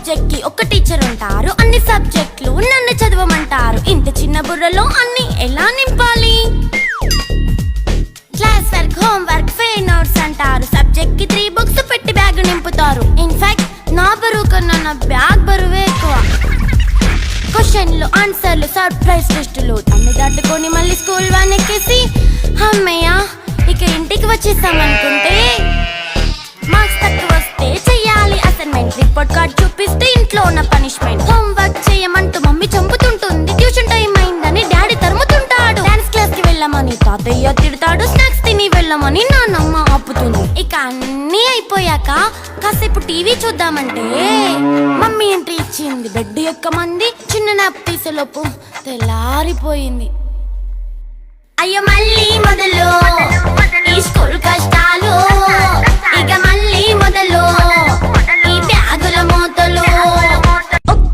Subject కి ఒక teacher ఉంటారు, అన్ని సబ్జెక్టులు నన్ను చదవమంటారు. ఇంత చిన్న బుర్రలో అన్ని ఎలా నింపాలి? Class work, home work, fair notes అంటారు. సబ్జెక్ట్ కి 3 బుక్స్ పెట్టి బ్యాగ్ నింపుతారు. ఇన్ఫాక్ట్ నా బరువు కన్నా నా బ్యాగ్ బరువే ఎక్కువ. క్వశ్చన్లు, ఆన్సర్లు, సర్ప్రైజ్ టెస్టులు అన్ని దాటుకొని మళ్ళీ స్కూల్ వ్యాన్ ఎక్కేసి అమ్మయ్య ఇక ఇంటికి వచ్చేసామనుకుంటే మార్క్స్ తక్కువ వస్తే చెయ్యాలి అసైన్మెంట్. రిపోర్ట్ కార్డ్ చూపిస్తే ఇంట్లో ఉన్న పనిష్మెంట్. హోమ్ వర్క్ చేయమంటూ మమ్మీ చంపుతుంటుంది. ట్యూషన్ టైం అయిందని డాడీ తరుముతుంటాడు. డాన్స్ క్లాస్ కి వెళ్ళమని తాతయ్య తిడతాడు. స్నాక్స్ తిని వెళ్ళమని నాన్నమ్మ ఆపుతుంది. ఇక అన్నీ అయిపోయాక కాసేపు టీవీ చూద్దామంటే మమ్మీ ఎంట్రీ ఇచ్చింది. బెడ్ ఎక్కమంది. చిన్న నాప్ తీసేలోపు తెల్లారిపోయింది. అయ్యో మళ్ళీ మొదలు ఈ స్కూల్ కష్టాలు. ఇక